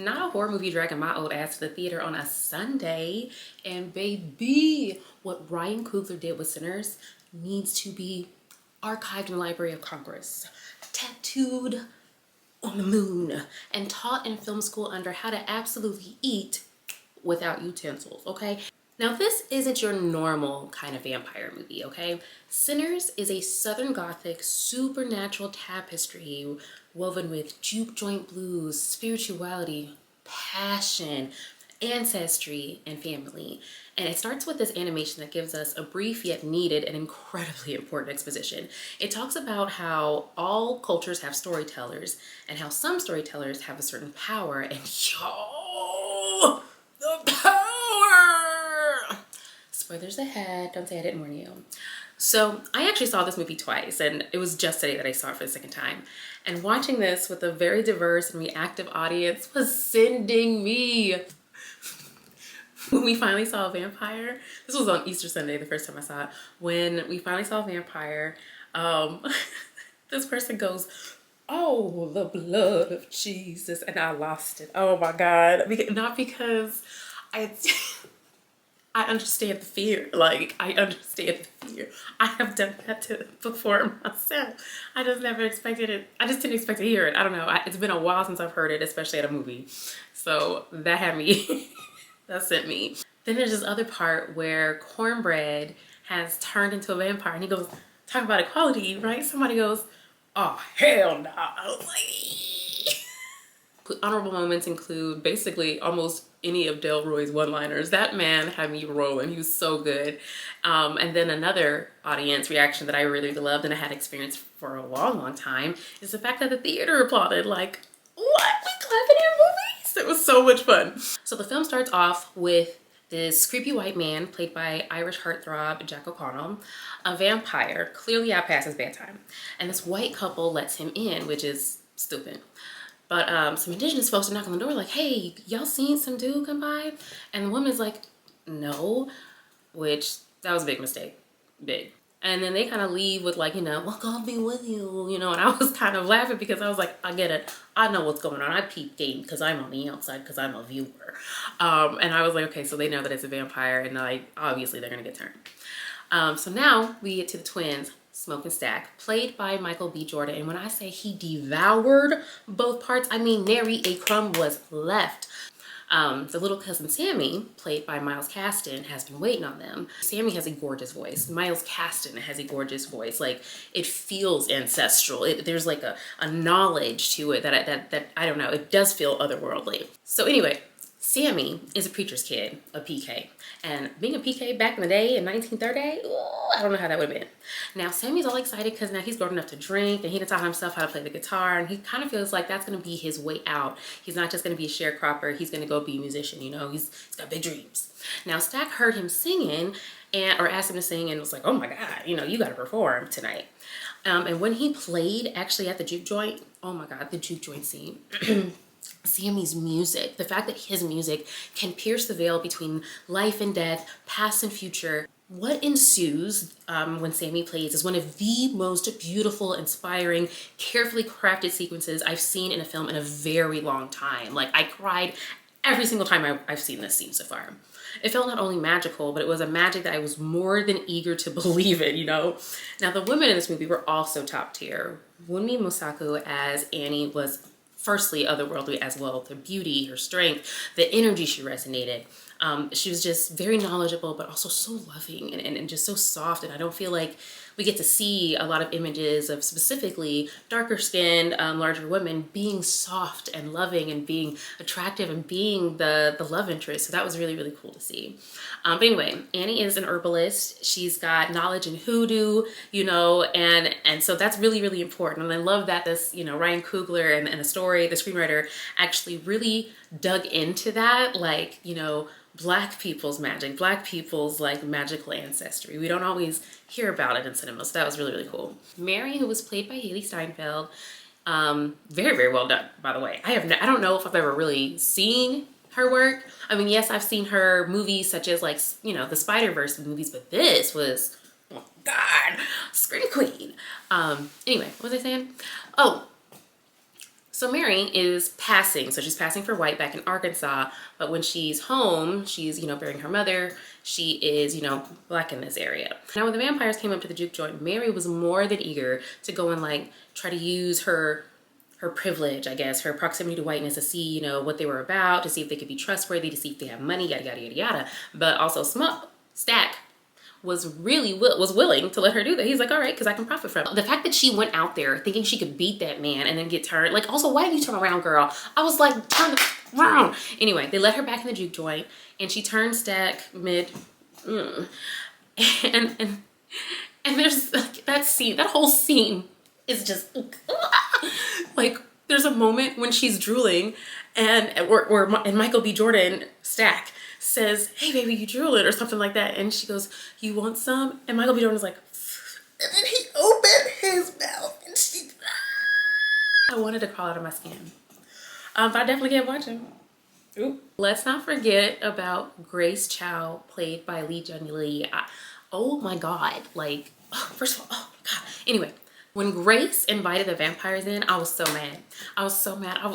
Not a horror movie dragging my old ass to the theater on a Sunday. And baby, what Ryan Coogler did with Sinners needs to be archived in the Library of Congress, tattooed on the moon, and taught in film school under how to absolutely eat without utensils, okay? Now, this isn't your normal kind of vampire movie, okay? Sinners is a Southern Gothic supernatural tapestry woven with juke joint blues, spirituality, passion, ancestry, and family. And it starts with this animation that gives us a brief yet needed and incredibly important exposition. It talks about how all cultures have storytellers and how some storytellers have a certain power, and yo, the power! Spoilers ahead, don't say I didn't warn you. So I actually saw this movie twice, and it was just today that I saw it for the second time. And watching this with a very diverse and reactive audience was sending me. When we finally saw a vampire, this was on Easter Sunday, the first time I saw it. When we finally saw a vampire, this person goes, "Oh, the blood of Jesus," and I lost it. Oh my God. Not because I understand the fear. Like, I understand the fear. I have done that before myself. I just never expected it. I just didn't expect to hear it. I don't know. It's been a while since I've heard it, especially at a movie. So that had me, that sent me. Then there's this other part where Cornbread has turned into a vampire, and he goes, talk about equality, right? Somebody goes, "Oh, hell no." I was like, honorable moments include basically almost any of Delroy's one-liners. That man had me rolling. He was so good. And then another audience reaction that I really loved and I had experienced for a long time is the fact that the theater applauded. Like, what? We clapping in movies? It was so much fun. So the film starts off with this creepy white man played by Irish heartthrob Jack O'Connell, a vampire, clearly out past his bedtime. And this white couple lets him in, which is stupid. But some indigenous folks are knocking on the door like, "Hey, y'all seen some dude come by?" And the woman's like, "No," which that was a big mistake, big. And then they kind of leave with like, "Well, God be with you," and I was kind of laughing because I was like, I get it. I know what's going on. I peep game because I'm on the outside because I'm a viewer. And I was like, okay, so they know that it's a vampire and like, obviously they're going to get turned. So now we get to the twins, Smoke and Stack, played by Michael B. Jordan. And when I say he devoured both parts, I mean nary a crumb was left. The little cousin Sammy, played by Miles Caston, has been waiting on them. Sammy has a gorgeous voice. Miles Caston has a gorgeous voice. Like, it feels ancestral. There's like a knowledge to it that I don't know. It does feel otherworldly. So anyway, Sammy is a preacher's kid, a PK. And being a PK back in the day in 1930, I don't know how that would have been. Now, Sammy's all excited because now he's grown enough to drink and he taught himself how to play the guitar. And he kind of feels like that's going to be his way out. He's not just going to be a sharecropper. He's going to go be a musician, He's got big dreams. Now, Stack heard him singing or asked him to sing and was like, "Oh my God, you got to perform tonight." And when he played actually at the juke joint, oh my God, the juke joint scene. Sammy's music, the fact that his music can pierce the veil between life and death, past and future. What ensues when Sammy plays is one of the most beautiful, inspiring, carefully crafted sequences I've seen in a film in a very long time. Like, I cried every single time I've seen this scene so far. It felt not only magical, but it was a magic that I was more than eager to believe in, Now, the women in this movie were also top tier. Wunmi Mosaku as Annie was firstly otherworldly as well. The beauty, her strength, the energy she resonated. She was just very knowledgeable, but also so loving and just so soft. And I don't feel like we get to see a lot of images of specifically darker skinned, larger women being soft and loving and being attractive and being the love interest. So that was really, really cool to see. But anyway, Annie is an herbalist. She's got knowledge in hoodoo, and so that's really, really important. And I love that this, Ryan Coogler and the screenwriter actually really dug into that, like, Black people's magic, Black people's like magical ancestry. We don't always hear about it in cinema, so that was really, really cool. Mary, who was played by Haley Steinfeld, very, very well done, by the way. I don't know if I've ever really seen her work. I mean, yes, I've seen her movies such as like, the Spider-Verse movies, but this was, oh God, Scream Queen. Anyway, what was I saying? Oh, So Mary is passing. So she's passing for white back in Arkansas. But when she's home, she's, you know, burying her mother. She is, you know, black in this area. Now, when the vampires came up to the juke joint, Mary was more than eager to go and like try to use her privilege, I guess, her proximity to whiteness to see, you know, what they were about, to see if they could be trustworthy, to see if they have money, yada, yada, yada, yada. But also Stack was willing to let her do that. He's like, all right, because I can profit from it. The fact that she went out there thinking she could beat that man and then get turned, like, also, why did you turn around, girl? I was like, turn around. Anyway, they let her back in the juke joint and she turned Stack and there's like that scene, that whole scene is just like, there's a moment when she's drooling and Michael B. Jordan, Stack, says, hey baby, you drooling or something like that. And she goes, you want some? And Michael B. Jordan's like, and then he opened his mouth and she, I wanted to crawl out of my skin. But I definitely can't watch him. Ooh. Let's not forget about Grace Chow, played by Lee Jun-Lee. Oh my God, like, first of all, oh my God. Anyway, when Grace invited the vampires in, I was so mad. I was so mad. I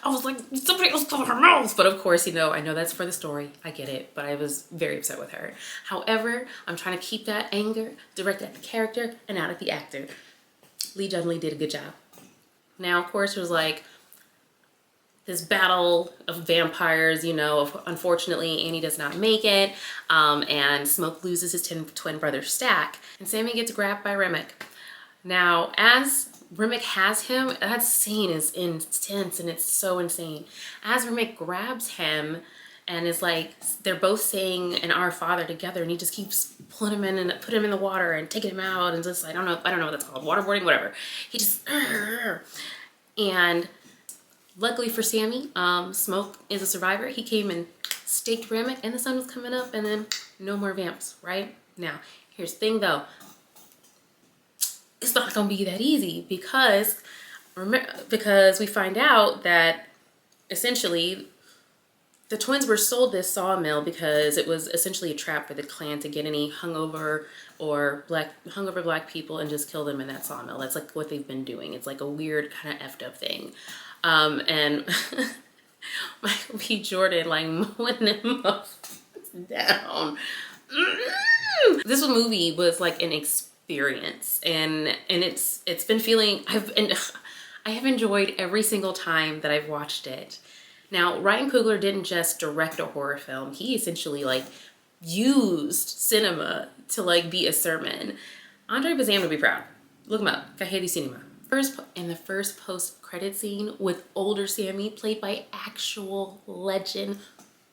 was like, somebody else cover her mouth. But of course, you know, I know that's for the story. I get it. But I was very upset with her. However, I'm trying to keep that anger directed at the character and not at the actor. Lee Jun-Lee did a good job. Now, of course, it was like this battle of vampires, you know. Unfortunately, Annie does not make it. And Smoke loses his twin brother, Stack. And Sammy gets grabbed by Remick. Now, as Remick has him, that scene is intense and it's so insane. As Remick grabs him and is like, they're both saying an Our Father together, and he just keeps pulling him in and putting him in the water and taking him out and just, I don't know what that's called, waterboarding, whatever. He just, and luckily for Sammy, Smoke is a survivor. He came and staked Remick and the sun was coming up and then no more vamps, right? Now, here's the thing though. It's not gonna be that easy because we find out that essentially the twins were sold this sawmill because it was essentially a trap for the Klan to get any hungover black people and just kill them in that sawmill. That's like what they've been doing. It's like a weird kind of effed up thing. And Michael B. Jordan like mowing them up down. This movie was like an experience, and it's been feeling, I have enjoyed every single time that I've watched it. Now, Ryan Coogler didn't just direct a horror film. He essentially like used cinema to like be a sermon. Andre Bazin would be proud. Look him up. Kahedi Cinema. In the first post-credit scene with older Sammy, played by actual legend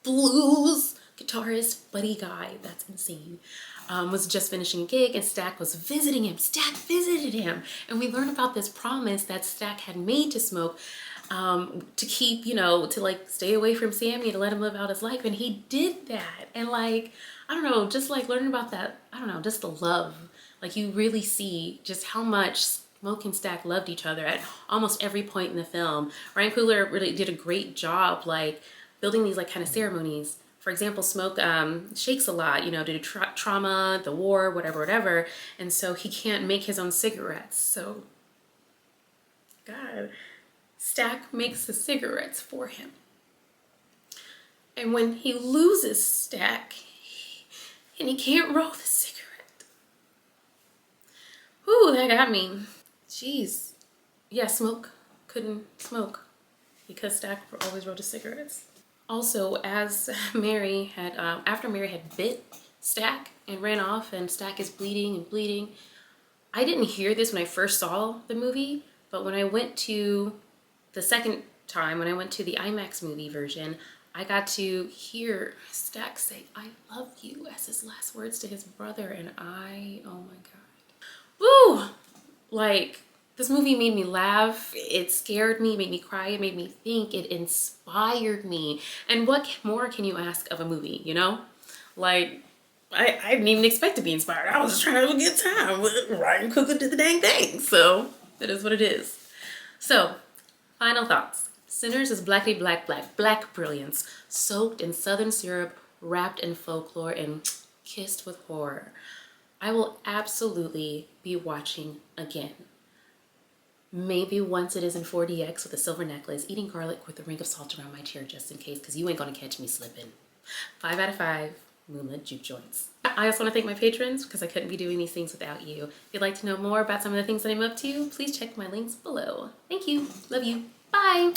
blues guitarist Buddy Guy, that's insane, was just finishing a gig and Stack was visiting him. Stack visited him. And we learned about this promise that Stack had made to Smoke to keep, you know, to like stay away from Sammy, to let him live out his life. And he did that. And like, I don't know, just like learning about that, I don't know, just the love. Like you really see just how much Smoke and Stack loved each other at almost every point in the film. Ryan Coogler really did a great job like building these like kind of ceremonies. For example, Smoke shakes a lot, you know, due to trauma, the war, whatever. And so he can't make his own cigarettes. So, God, Stack makes the cigarettes for him. And when he loses Stack, and he can't roll the cigarette. Whew, that got me. Jeez. Yeah, Smoke couldn't smoke because Stack always rolled his cigarettes. Also, as Mary had, after Mary had bit Stack and ran off and Stack is bleeding and bleeding, I didn't hear this when I first saw the movie, but when I went to the second time, when I went to the IMAX movie version, I got to hear Stack say, I love you, as his last words to his brother, and oh my God. Woo! Like, this movie made me laugh, it scared me, made me cry, it made me think, it inspired me. And what more can you ask of a movie, you know? Like, I didn't even expect to be inspired. I was just trying to have a good time. Ryan Coogler did the dang thing. So, it is what it is. So, final thoughts. Sinners is black brilliance, soaked in southern syrup, wrapped in folklore, and kissed with horror. I will absolutely be watching again. Maybe once it is in 4DX with a silver necklace, eating garlic with a ring of salt around my chair just in case, because you ain't gonna catch me slipping. 5 out of 5 moonlit juke joints. I also want to thank my patrons because I couldn't be doing these things without you. If you'd like to know more about some of the things that I'm up to, please check my links below. Thank you. Love you. Bye.